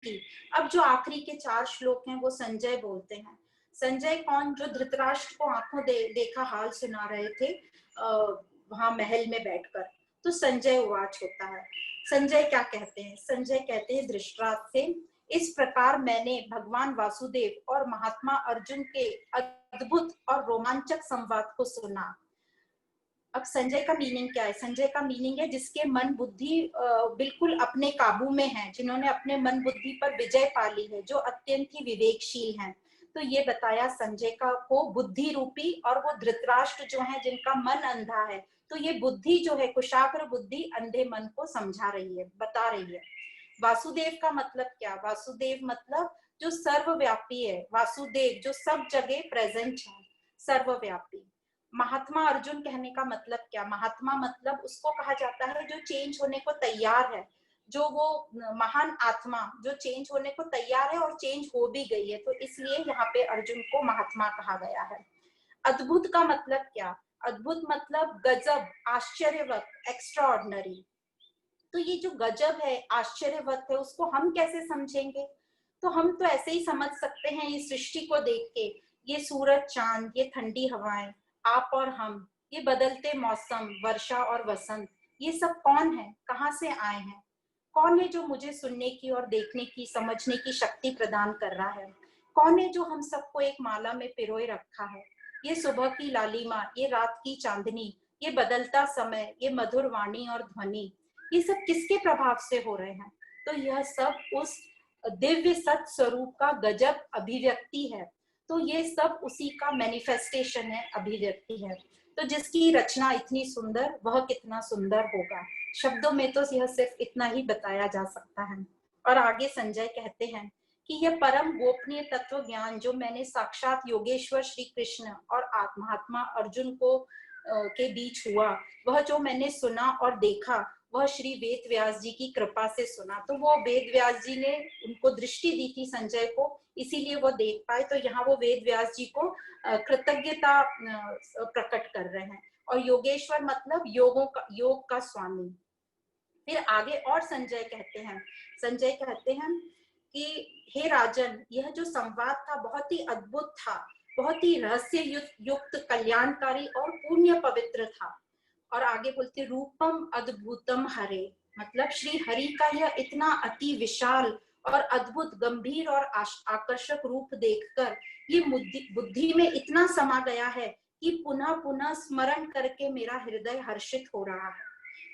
बुद्धि। अब जो आखिरी के 4 श्लोक हैं वो संजय बोलते हैं। संजय कौन? जो धृतराष्ट्र को आंखों देखा हाल सुना रहे थे वहां महल में बैठकर। तो संजय उवाच होता है। संजय क्या कहते हैं? संजय कहते हैं धृतराष्ट्र से, इस प्रकार मैंने भगवान वासुदेव और महात्मा अर्जुन के अद्भुत और रोमांचक संवाद को सुना। अब संजय का मीनिंग क्या है? संजय का मीनिंग है जिसके मन बुद्धि बिल्कुल अपने काबू में है, जिन्होंने अपने मन बुद्धि पर विजय पा ली है, जो अत्यंत ही विवेकशील हैं। तो ये बताया संजय का को बुद्धि रूपी, और वो धृतराष्ट्र जो है जिनका मन अंधा है, तो ये बुद्धि जो है कुशाग्र बुद्धि अंधे मन को समझा रही है, बता रही है। वासुदेव का मतलब क्या? वासुदेव मतलब जो सर्वव्यापी है, वासुदेव जो सब जगह प्रेजेंट है, सर्वव्यापी। महात्मा अर्जुन कहने का मतलब क्या? महात्मा मतलब उसको कहा जाता है जो चेंज होने को तैयार है, जो वो महान आत्मा जो चेंज होने को तैयार है और चेंज हो भी गई है, तो इसलिए यहाँ पे अर्जुन को महात्मा कहा गया है। अद्भुत का मतलब क्या? अद्भुत मतलब गजब, आश्चर्यवत, एक्स्ट्राऑर्डिनरी। तो ये जो गजब है, आश्चर्यवत है, उसको हम कैसे समझेंगे? तो हम तो ऐसे ही समझ सकते हैं इस सृष्टि को देख के, ये सूरज चांद, ये ठंडी हवाएं, आप और हम, ये बदलते मौसम, वर्षा और वसंत, ये सब कौन है? कहाँ से आए हैं? कौन है जो मुझे सुनने की और देखने की, समझने की शक्ति प्रदान कर रहा है? कौन है जो हम सबको एक माला में पिरोए रखा है? ये सुबह की लालिमा, ये रात की चांदनी, ये बदलता समय, ये मधुर वाणी और ध्वनि, ये सब किसके प्रभाव से हो रहे हैं? तो यह सब उस दिव्य सत स्वरूप का गजब अभिव्यक्ति है। तो ये सब उसी का मैनिफेस्टेशन है, अभिव्यक्ति है। तो जिसकी रचना इतनी सुंदर, वह कितना सुंदर होगा। शब्दों में तो यह सिर्फ इतना ही बताया जा सकता है। और आगे संजय कहते हैं कि यह परम गोपनीय तत्व ज्ञान जो मैंने साक्षात योगेश्वर श्री कृष्ण और महात्मा अर्जुन को के बीच हुआ, वह जो मैंने सुना और देखा, वह श्री वेद व्यास जी की कृपा से सुना। तो वो वेद व्यास जी ने उनको दृष्टि दी थी संजय को, इसीलिए वो देख पाए। तो यहाँ वो वेद व्यास जी को कृतज्ञता प्रकट कर रहे हैं। और योगेश्वर मतलब योग का स्वामी। फिर आगे और संजय कहते हैं कि हे राजन, यह जो संवाद था बहुत ही अद्भुत था, बहुत ही रहस्य युक्त, कल्याणकारी और पुण्य पवित्र था। और आगे बोलते रूपम अद्भुतम हरे, मतलब श्री हरि का यह इतना अति विशाल और अद्भुत, गंभीर और आकर्षक रूप देखकर ये बुद्धि में इतना समा गया है कि पुनः पुनः स्मरण करके मेरा हृदय हर्षित हो रहा है।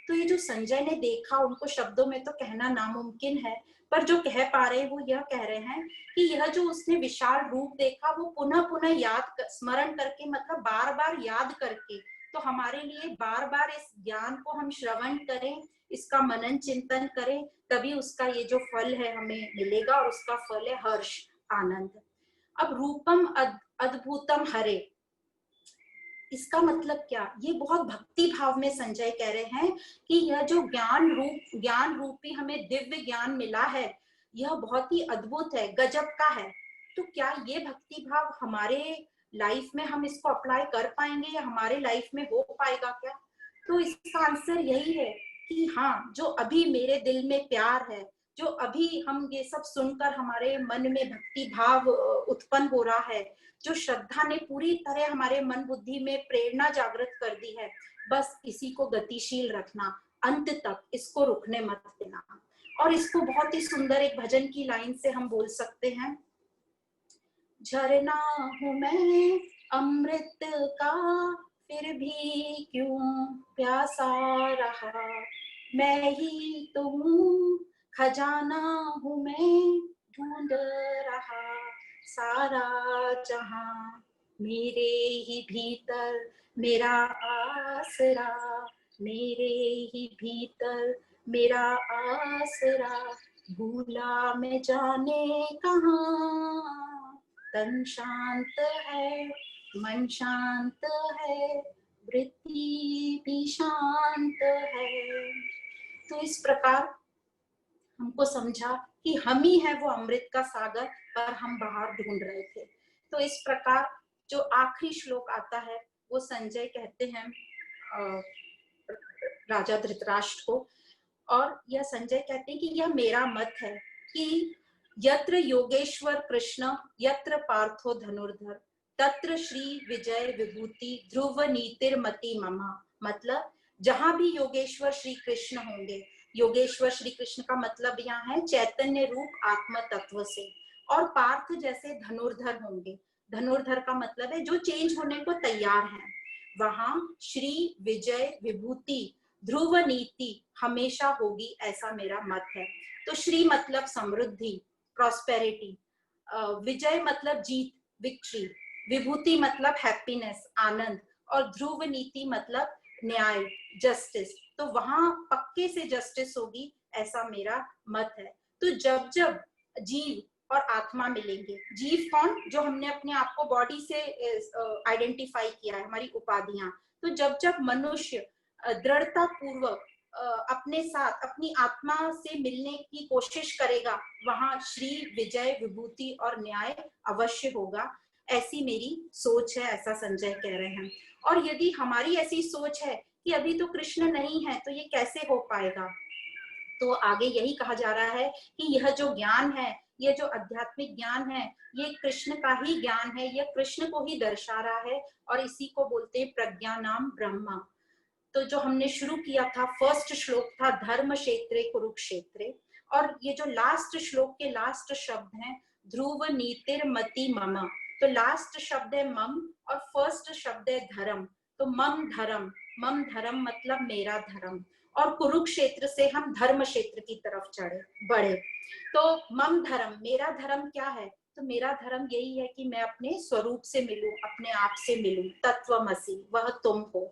तो ये जो संजय ने देखा, उनको शब्दों में तो कहना नामुमकिन है, पर जो कह पा रहे हैं वो यह कह रहे हैं कि यह जो उसने विशाल रूप देखा, वो पुनः पुनः स्मरण करके, मतलब बार बार याद करके। तो हमारे लिए बार बार इस ज्ञान को हम श्रवण करें, इसका मनन चिंतन करें, तभी उसका ये जो फल है हमें मिलेगा, और उसका फल है हर्ष, आनंद। अब रूपम अद्भुतम हरे, इसका मतलब क्या? ये बहुत भक्ति भाव में संजय कह रहे हैं कि यह जो ज्ञान रूपी हमें दिव्य ज्ञान मिला है, यह बहुत ही अद्भुत है, गजब का है। तो क्या ये भक्ति भाव हमारे लाइफ में हम इसको अप्लाई कर पाएंगे, या हमारे लाइफ में हो पाएगा क्या? तो इसका आंसर यही है कि हाँ, जो अभी मेरे दिल में प्यार है, जो अभी हम ये सब सुनकर हमारे मन में भक्ति भाव उत्पन्न हो रहा है, जो श्रद्धा ने पूरी तरह हमारे मन बुद्धि में प्रेरणा जागृत कर दी है, बस इसी को गतिशील रखना, अंत तक इसको रुकने मत देना। और इसको बहुत ही सुंदर एक भजन की लाइन से हम बोल सकते हैं, झरना हूं मैं अमृत का, फिर भी क्यों प्यासा रहा, मैं ही तो हूँ खजाना हूँ मैं ढूंढ रहा, सारा जहां मेरे ही भीतर, मेरा आसरा, मेरे ही भीतर मेरा आसरा, भूला मैं जाने कहाँ, तन शांत है, मन शांत है, वृत्ति भी शांत है। तो इस प्रकार हमको समझा कि हम ही है वो अमृत का सागर, पर हम बाहर ढूंढ रहे थे। तो इस प्रकार जो आखिरी श्लोक आता है, वो संजय कहते हैं राजा धृतराष्ट्र को, और यह संजय कहते हैं कि यह मेरा मत है कि यत्र योगेश्वर कृष्ण यत्र पार्थो धनुर्धर तत्र श्री विजय विभूति ध्रुव नीतिर्मति ममा। मतलब जहां भी योगेश्वर श्री कृष्ण होंगे, योगेश्वर श्री कृष्ण का मतलब यहाँ है चैतन्य रूप आत्म तत्व से, और पार्थ जैसे धनुर्धर होंगे। धनुर्धर का मतलब है जो चेंज होने को तैयार हैं। वहां श्री विजय विभूति ध्रुव नीति हमेशा होगी, ऐसा मेरा मत है। तो श्री मतलब समृद्धि, प्रॉस्पेरिटी, विजय मतलब जीत, विक्ट्री, विभूति मतलब हैप्पीनेस, आनंद, और ध्रुव नीति मतलब न्याय, जस्टिस। तो वहां पक्के से जस्टिस होगी, ऐसा मेरा मत है। तो जब जब जीव और आत्मा मिलेंगे, जीव कौन, जो हमने अपने आप को बॉडी से आइडेंटिफाई किया है, हमारी उपाधियां, तो जब जब मनुष्य दृढ़ता पूर्वक अपने साथ अपनी आत्मा से मिलने की कोशिश करेगा, वहां श्री विजय विभूति और न्याय अवश्य होगा, ऐसी मेरी सोच है, ऐसा संजय कह रहे हैं। और यदि हमारी ऐसी सोच है कि अभी तो कृष्ण नहीं है, तो ये कैसे हो पाएगा, तो आगे यही कहा जा रहा है कि यह जो ज्ञान है, ये जो आध्यात्मिक ज्ञान है, ये कृष्ण का ही ज्ञान है, यह कृष्ण को ही दर्शा रहा है, और इसी को बोलते हैं प्रज्ञा नाम ब्रह्मा। तो जो हमने शुरू किया था, फर्स्ट श्लोक था धर्म क्षेत्रे कुरुक्षेत्रे, और ये जो लास्ट श्लोक के लास्ट शब्द हैं ध्रुव नीतिर्मति मम, तो लास्ट शब्द है मम और फर्स्ट शब्द है धर्म। तो मम धर्म मतलब मेरा धर्म, और कुरुक्षेत्र से हम धर्म क्षेत्र की तरफ बढ़े। तो मम धर्म, मेरा धर्म क्या है, तो मेरा धर्म यही है कि मैं अपने स्वरूप से मिलूं, अपने आप से मिलूं, तत्वमसि, वह तुम हो।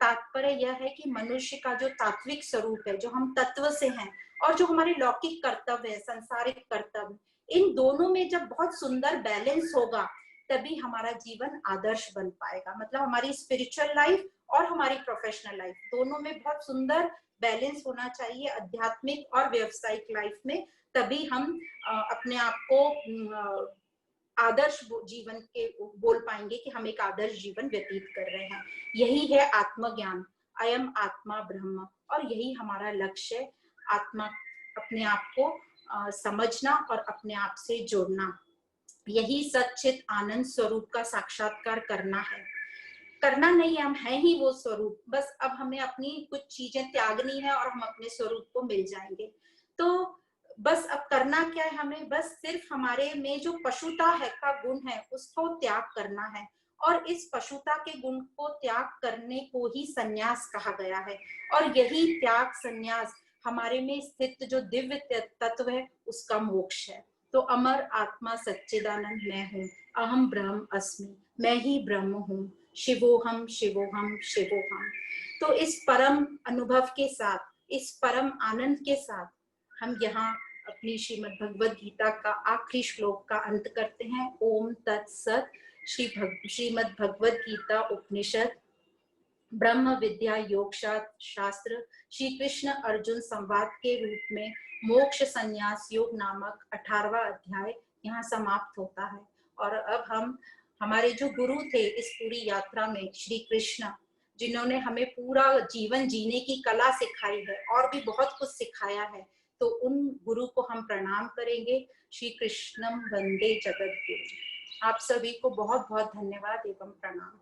तात्पर्य यह है कि मनुष्य का जो तात्विक स्वरूप है, जो हम तत्व से हैं, और जो हमारे लौकिक कर्तव्य है, संसारिक कर्तव्य, इन दोनों में जब बहुत सुंदर बैलेंस होगा, तभी हमारा जीवन आदर्श बन पाएगा। मतलब हमारी स्पिरिचुअल लाइफ और हमारी प्रोफेशनल लाइफ दोनों में बहुत सुंदर बैलेंस होना चाहिए, आध्यात्मिक और व्यावसायिक लाइफ में। तभी हम अपने आप को आदर्श जीवन के बोल पाएंगे कि हम एक आदर्श जीवन व्यतीत कर रहे हैं। यही है आत्मज्ञान, अयम आत्मा ब्रह्म, और यही हमारा लक्ष्य है, आत्मा, अपने आप को समझना और अपने आप से जोड़ना। यही सच्चित आनंद स्वरूप का साक्षात्कार करना है। करना नहीं है, हम हैं ही वो स्वरूप, बस अब हमें अपनी कुछ चीजें त्यागनी है और हम अपने स्वरूप को मिल जाएंगे। तो बस अब करना क्या है, हमें बस सिर्फ हमारे में जो पशुता है का गुण है उसको त्याग करना है, और इस पशुता के गुण को त्याग करने को ही संन्यास कहा गया है, और यही त्याग संन्यास हमारे में स्थित जो दिव्य तत्व है उसका मोक्ष है। तो अमर आत्मा सच्चिदानंद मैं हूँ, अहम ब्रह्म अस्मि, मैं ही ब्रह्म हूँ, शिवोहम शिवोहम शिवोहम। तो इस परम अनुभव के साथ, इस परम आनंद के साथ हम यहाँ अपनी श्रीमद् भगवद गीता का आखिरी श्लोक का अंत करते हैं। ओम तत्सत। श्रीमद् भगवद गीता उपनिषद ब्रह्म विद्या योग शास्त्र श्री कृष्ण अर्जुन संवाद के रूप में मोक्ष संन्यास योग नामक 18वां अध्याय यहाँ समाप्त होता है। और अब हम, हमारे जो गुरु थे इस पूरी यात्रा में, श्री कृष्ण, जिन्होंने हमें पूरा जीवन जीने की कला सिखाई है और भी बहुत कुछ सिखाया है, तो उन गुरु को हम प्रणाम करेंगे। श्री कृष्णम वंदे जगत गुरु। आप सभी को बहुत बहुत धन्यवाद एवं प्रणाम।